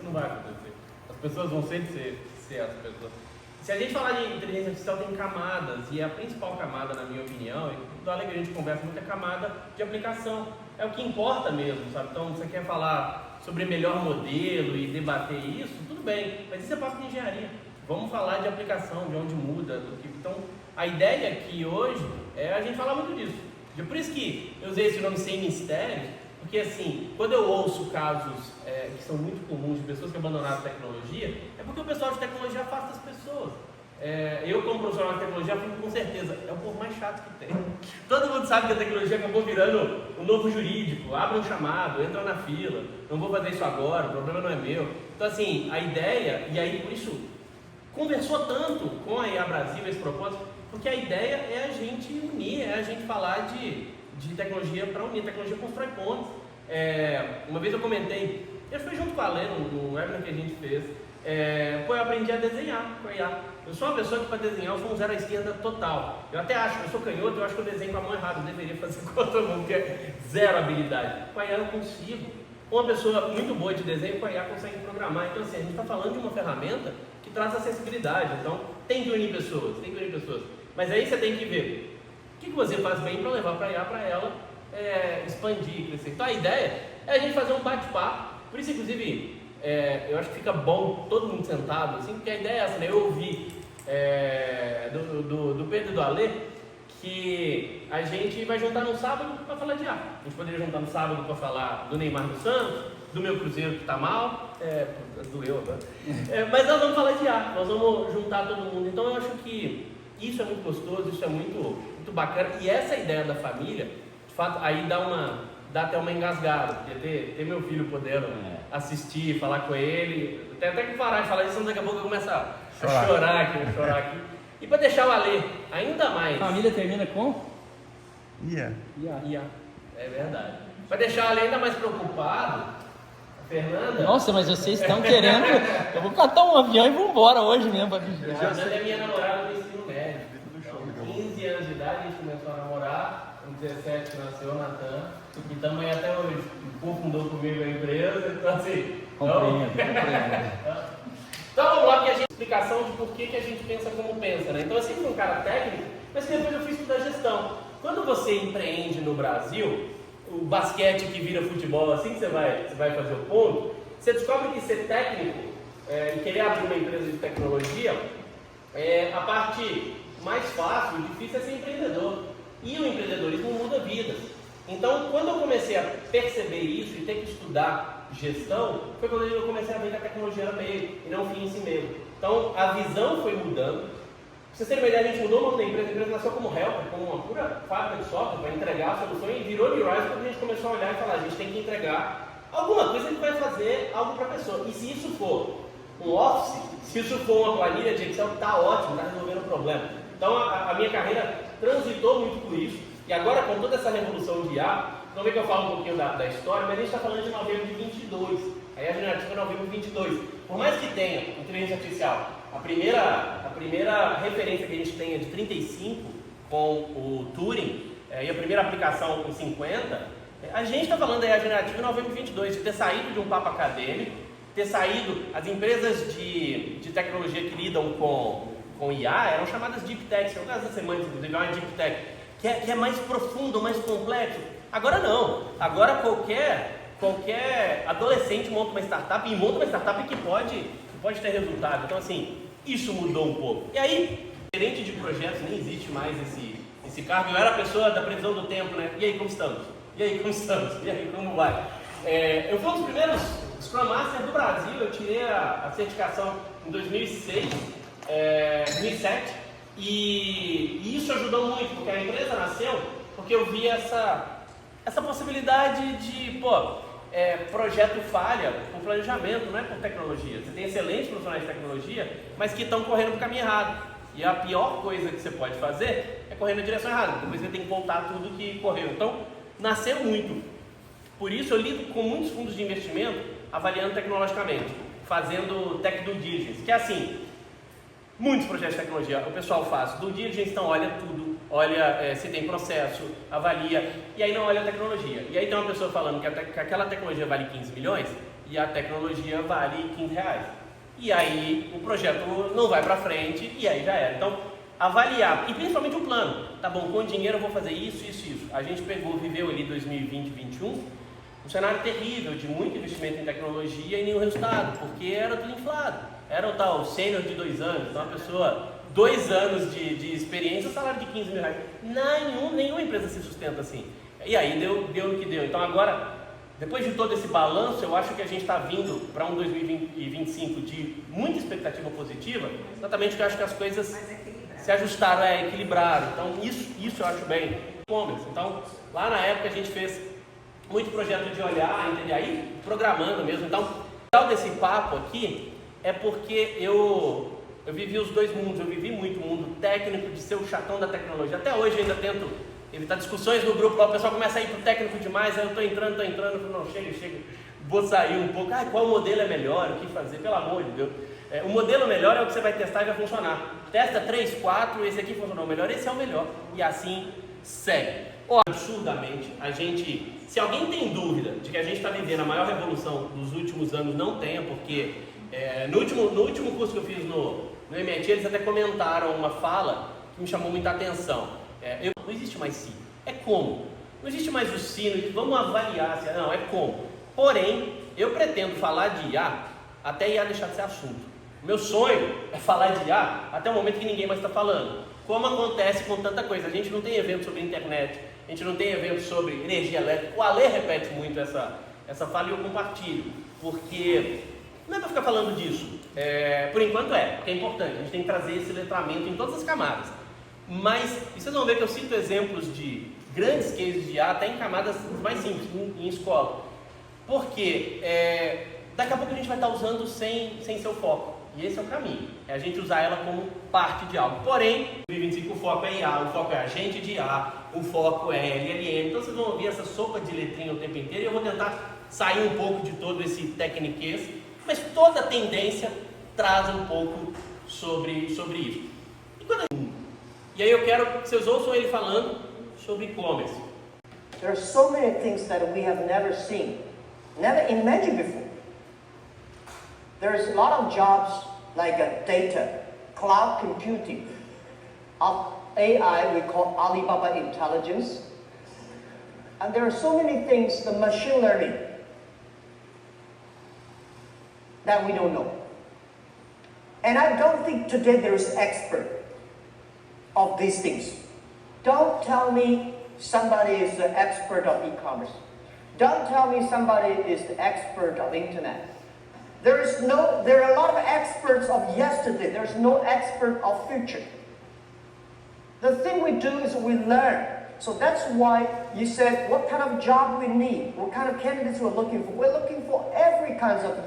não vai acontecer. As pessoas vão ser as pessoas. Se a gente falar de inteligência artificial, tem camadas, e a principal camada, na minha opinião, e do Alegre a gente conversa muito, é a camada de aplicação. É o que importa mesmo, sabe? Então, você quer falar sobre melhor modelo e debater isso, tudo bem, mas isso é parte de engenharia. Vamos falar de aplicação, de onde muda, do que... Então, a ideia aqui hoje é a gente falar muito disso. Por isso que eu usei esse nome sem mistérios, porque assim, quando eu ouço casos que são muito comuns de pessoas que abandonaram a tecnologia, é porque o pessoal de tecnologia afasta as pessoas. Eu, como profissional de tecnologia, fico com certeza, é o povo mais chato que tem. Todo mundo sabe que a tecnologia acabou virando um novo jurídico, abre um chamado, entra na fila, não vou fazer isso agora, o problema não é meu. Então assim, a ideia, e aí por isso, conversou tanto com a IA Brasil esse propósito, porque a ideia é a gente unir, é a gente falar de tecnologia para unir, tecnologia constrói pontes. Uma vez eu comentei, eu fui junto com a Lê no webinar que a gente fez, eu aprendi a desenhar com a IA. Eu sou uma pessoa que para desenhar eu sou um zero à esquerda total. Eu até acho que eu sou canhoto, eu acho que eu desenho com a mão errada, eu deveria fazer com a outra mão, porque é zero habilidade. Com a IA eu consigo. Uma pessoa muito boa de desenho, com a IA consegue programar. Então assim, a gente está falando de uma ferramenta que traz acessibilidade, então tem que unir pessoas, Mas aí você tem que ver o que você faz bem para levar para a IA, para ela expandir, crescer. Então a ideia é a gente fazer um bate-papo, por isso inclusive eu acho que fica bom todo mundo sentado, assim, porque a ideia é essa, né? Eu ouvi do Pedro e do Alê que a gente vai juntar no sábado para falar de IA. A gente poderia juntar no sábado para falar do Neymar do Santos, do meu Cruzeiro que está mal, doeu agora, mas nós vamos falar de IA, nós vamos juntar todo mundo. Então eu acho que isso é muito gostoso, isso é muito bacana, e essa ideia da família, de fato, aí dá até uma engasgada, porque ter meu filho podendo assistir, falar com ele, tem até que parar de falar isso, senão daqui a pouco eu começo a chorar aqui. E para deixar o Alê ainda mais... Família termina com? IA. É verdade. Para deixar o Alê ainda mais preocupado, a Fernanda... Nossa, mas vocês estão querendo... Eu vou catar um avião e vou embora hoje mesmo. A Fernanda é minha namorada do ensino médio. Com 15 anos de idade a gente começou a namorar, com 17 nasceu o Natan, e também até hoje fundou comigo a empresa, então assim... Compreendo. Então vamos lá, porque a gente explicação de por que a gente pensa como pensa, né? Então eu sempre fui um cara técnico, mas depois eu fui estudar gestão. Quando você empreende no Brasil, o basquete que vira futebol, assim que você vai fazer o ponto, você descobre que ser técnico e querer abrir uma empresa de tecnologia a parte mais fácil, difícil é ser empreendedor. E o empreendedorismo muda vidas. Então, quando eu comecei a perceber isso e ter que estudar gestão, foi quando eu comecei a ver que a tecnologia era meio e não fim em si mesmo. Então, a visão foi mudando. Pra vocês terem uma ideia, a gente mudou o nome da empresa. A empresa nasceu como Helper, como uma pura fábrica de software para entregar a solução, e virou Neurize quando a gente começou a olhar e falar: a gente tem que entregar alguma coisa que vai fazer algo para a pessoa. E se isso for um Office, se isso for uma planilha de Excel, está ótimo, está resolvendo o problema. Então, a minha carreira transitou muito por isso. E agora, com toda essa revolução de IA, não vê que eu falo um pouquinho da história, mas a gente está falando de novembro de 22. A IA generativa é novembro de 22. Por mais que tenha inteligência artificial, a primeira referência que a gente tem é de 35 com o Turing, e a primeira aplicação com 50, a gente está falando da IA generativa em novembro de 22, de ter saído de um papo acadêmico, ter saído, as empresas de tecnologia que lidam com IA eram chamadas Deep Tech, que é o caso da semana, inclusive, é uma Deep Tech, que é mais profundo, mais complexo. Agora não, agora qualquer adolescente monta uma startup, e monta uma startup que pode ter resultado. Então assim, isso mudou um pouco. E aí, gerente de projetos, nem existe mais esse cargo. Eu era a pessoa da previsão do tempo, né? E aí, como estamos? E aí, como vai? Eu fui um dos primeiros Scrum Master do Brasil. Eu tirei a certificação em 2006, 2007, e isso ajudou muito, porque a empresa nasceu porque eu vi essa possibilidade de, projeto falha por planejamento, não é por tecnologia. Você tem excelentes profissionais de tecnologia, mas que estão correndo para o caminho errado. E a pior coisa que você pode fazer é correr na direção errada. Depois você tem que voltar tudo que correu. Então, nasceu muito. Por isso, eu lido com muitos fundos de investimento avaliando tecnologicamente, fazendo tech due diligence, que é assim, muitos projetos de tecnologia o pessoal faz due diligence, então olha tudo, olha se tem processo, avalia, e aí não olha a tecnologia. E aí tem uma pessoa falando que aquela tecnologia vale 15 milhões, e a tecnologia vale R$15. E aí o projeto não vai para frente e aí já era. Então, avaliar, e principalmente o plano. Tá bom, com dinheiro eu vou fazer isso. A gente viveu ali 2020, 2021, um cenário terrível de muito investimento em tecnologia e nenhum resultado, porque era tudo inflado. Era o tal sênior de 2 anos, então a pessoa, 2 anos de experiência, salário de R$15.000. Nenhuma empresa se sustenta assim. E aí deu no que deu. Então agora, depois de todo esse balanço, eu acho que a gente está vindo para um 2025 de muita expectativa positiva, exatamente porque eu acho que as coisas se ajustaram, equilibraram. Então isso eu acho bem. E-commerce. Então, lá na época a gente fez muito projeto de olhar, entender, aí programando mesmo. Então, o legal desse papo aqui é porque eu vivi os dois mundos. Eu vivi muito o mundo técnico, de ser o chatão da tecnologia. Até hoje eu ainda tento evitar discussões no grupo, lá o pessoal começa a ir pro técnico demais, aí eu tô entrando, eu falo, não, chega, vou sair um pouco, qual modelo é melhor, o que fazer, pelo amor de Deus. O modelo melhor é o que você vai testar e vai funcionar. Testa 3, 4, esse aqui funcionou melhor, esse é o melhor, e assim segue. Absurdamente, se alguém tem dúvida de que a gente está vivendo a maior revolução dos últimos anos, não tenha, porque no último curso que eu fiz no MIT, eles até comentaram uma fala que me chamou muita atenção. Não existe mais se, é como. Não existe mais o se, vamos avaliar, não, é como. Porém, eu pretendo falar de IA até IA deixar de ser assunto. Meu sonho é falar de IA até o momento que ninguém mais está falando. Como acontece com tanta coisa. A gente não tem evento sobre internet, a gente não tem evento sobre energia elétrica. O Ale repete muito essa fala e eu compartilho, porque não é para ficar falando disso. Por enquanto porque é importante, a gente tem que trazer esse letramento em todas as camadas. Mas vocês vão ver que eu cito exemplos de grandes cases de IA até em camadas mais simples, em escola. Porque daqui a pouco a gente vai estar usando sem seu foco. E esse é o caminho, é a gente usar ela como parte de algo. Porém, em 2025 o foco é IA, o foco é agente de IA, o foco é LLM. Então vocês vão ouvir essa sopa de letrinha o tempo inteiro e eu vou tentar sair um pouco de todo esse tecniquez, mas toda a tendência traz um pouco sobre isso. E aí eu quero que vocês ouçam ele falando sobre e-commerce. There are so many things that we have never seen, never imagined before. There's a lot of jobs like data, cloud computing, of AI we call Alibaba Intelligence. And there are so many things, the machine learning, that we don't know. And I don't think today there is expert of these things. Don't tell me somebody is the expert of e-commerce. Don't tell me somebody is the expert of internet. There are a lot of experts of yesterday. There's no expert of future. The thing we do is we learn. So that's why you said what kind of job we need, what kind of candidates we're looking for. We're looking for every kind of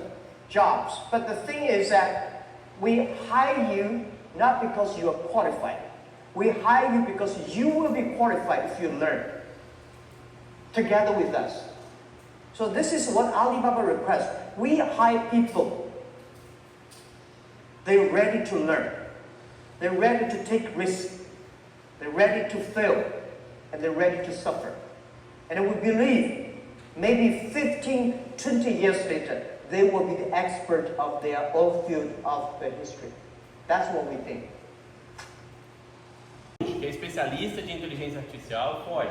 jobs. But the thing is that we hire you not because you are qualified. We hire you because you will be qualified if you learn together with us. So this is what Alibaba requests. We hire people. They're ready to learn. They're ready to take risks. They're ready to fail. And they're ready to suffer. And we believe maybe 15, 20 years later, they will be the expert of their own field of the history. That's what we think. Que é especialista de inteligência artificial, foge.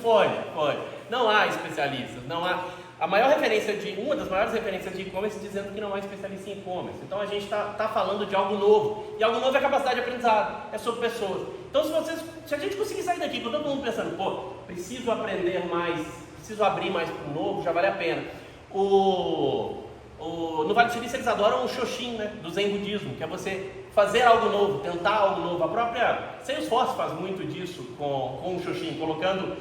foge. Não há especialistas, não há. Uma das maiores referências de e-commerce dizendo que não há especialista em e-commerce. Então a gente está falando de algo novo. E algo novo é capacidade de aprendizado, é sobre pessoas. Então se a gente conseguir sair daqui com todo mundo pensando, preciso aprender mais, preciso abrir mais para o novo, já vale a pena. No Vale do Silício eles adoram o Shoshin, né, do Zen Budismo, que é você fazer algo novo, tentar algo novo. A própria Salesforce faz muito disso com o Shoshin, colocando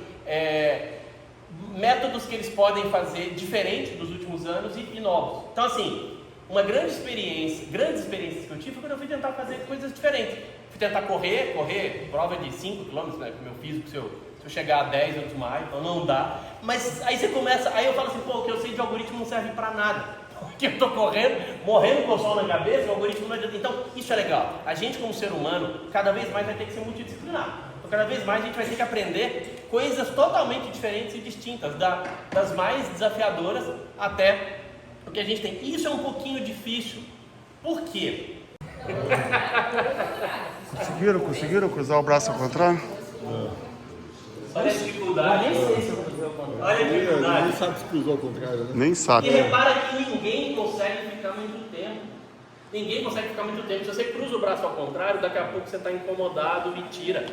métodos que eles podem fazer diferente dos últimos anos e novos. Então assim, grandes experiências que eu tive foi quando eu fui tentar fazer coisas diferentes. Fui tentar correr prova de 5 km, né, com meu físico, se eu chegar a 10 eu desmaio, então não dá. Mas aí você começa, aí eu falo assim, o que eu sei de algoritmo não serve para nada. Porque eu tô morrendo com o sol na cabeça, o algoritmo não adianta. Então, isso é legal. A gente, como ser humano, cada vez mais vai ter que ser multidisciplinar. Então, cada vez mais a gente vai ter que aprender coisas totalmente diferentes e distintas, das mais desafiadoras até porque a gente tem. Isso é um pouquinho difícil. Por quê? Conseguiram cruzar o braço ao contrário? Olha a dificuldade. Olha a dificuldade. Ninguém sabe se cruzou ao contrário, né? Nem sabe. E repara que ninguém consegue ficar muito tempo. Ninguém consegue ficar muito tempo. Se você cruza o braço ao contrário, daqui a pouco você está incomodado e tira.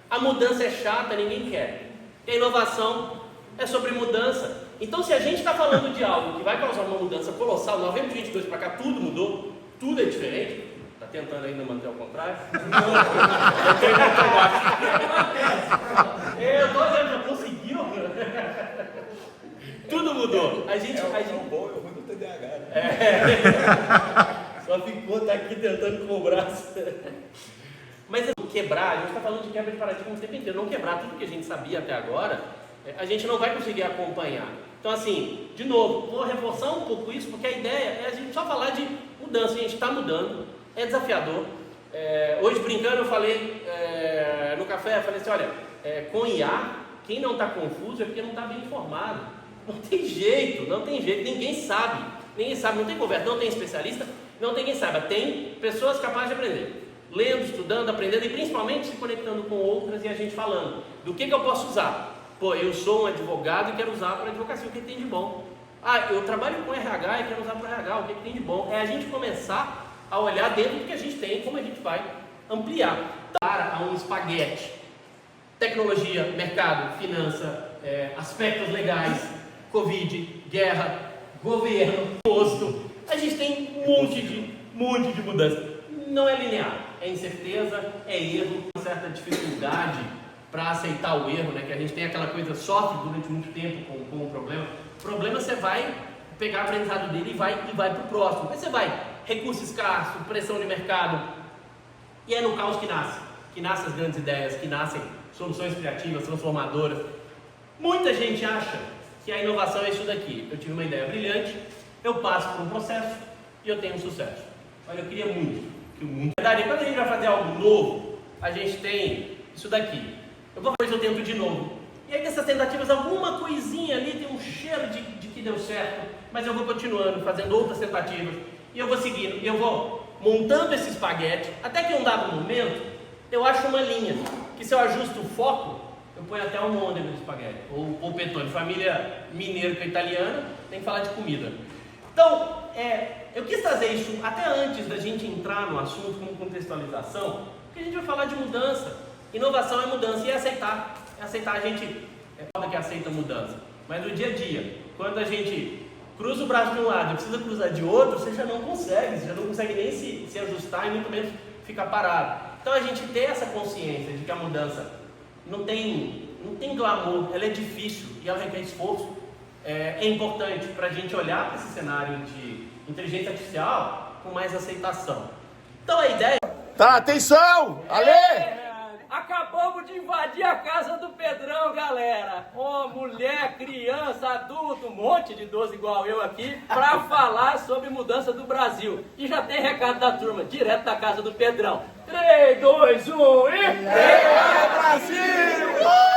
A mudança é chata, ninguém quer. E a inovação é sobre mudança. Então, se a gente está falando de algo que vai causar uma mudança colossal, 1922 para cá tudo mudou, tudo é diferente. Está tentando ainda manter ao contrário? Eu estou dizendo, já conseguiu? Tudo mudou. A gente... bom, eu vou no TDAH, né? Só ficou, tá aqui tentando com o braço. Mas quebrar, a gente está falando de quebra de paradigma o tempo inteiro. Não quebrar tudo que a gente sabia até agora, a gente não vai conseguir acompanhar. Então, assim, de novo, vou reforçar um pouco isso, porque a ideia é a gente só falar de mudança. A gente está mudando, é desafiador. Hoje, brincando, eu falei no café, eu falei assim, olha, com IA, quem não está confuso é porque não está bem informado. Não tem jeito, ninguém sabe, não tem conversa, não tem especialista, não tem quem saiba, tem pessoas capazes de aprender, lendo, estudando, aprendendo e principalmente se conectando com outras e a gente falando, do que eu posso usar? Pô, eu sou um advogado e quero usar para advocacia, o que tem de bom? Ah, eu trabalho com RH e quero usar para RH, o que tem de bom? É a gente começar a olhar dentro do que a gente tem, como a gente vai ampliar. Para um espaguete, tecnologia, mercado, finança, aspectos legais, Covid, guerra, governo, imposto. A gente tem um monte de mudança. Não é linear, é incerteza, é erro, uma certa dificuldade para aceitar o erro, né? Que a gente tem aquela coisa, sofre durante muito tempo com o problema. O problema você vai pegar o aprendizado dele e vai para o próximo. Mas você vai, recurso escasso, pressão de mercado. E é no caos que nascem as grandes ideias, que nascem soluções criativas, transformadoras. Muita gente acha que a inovação é isso daqui. Eu tive uma ideia brilhante, eu passo por um processo e eu tenho um sucesso. Olha, eu queria muito que o mundo... Na verdade, quando a gente vai fazer algo novo, a gente tem isso daqui. Depois eu tento de novo. E aí dessas tentativas, alguma coisinha ali tem um cheiro de que deu certo, mas eu vou continuando, fazendo outras tentativas, e eu vou seguindo, e eu vou montando esse espaguete, até que em um dado momento, eu acho uma linha, que se eu ajusto o foco, eu ponho até um môndego de espaguete, ou polpettone. Família mineira com italiana, tem que falar de comida. Então, eu quis trazer isso até antes da gente entrar no assunto como contextualização, porque a gente vai falar de mudança. Inovação é mudança e é aceitar. A gente foda que aceita mudança. Mas no dia a dia, quando a gente cruza o braço de um lado e precisa cruzar de outro, você já não consegue nem se ajustar e muito menos ficar parado. Então a gente ter essa consciência de que a mudança não tem glamour, ela é difícil e ela requer esforço, é importante para a gente olhar para esse cenário de inteligência artificial com mais aceitação. Então a ideia... Tá, atenção! Ale! Acabamos de invadir a casa do Pedrão, galera. Mulher, criança, adulto, um monte de idoso igual eu aqui, para falar sobre mudança do Brasil. E já tem recado da turma, direto da casa do Pedrão. 3, 2, 1 e... Brasil!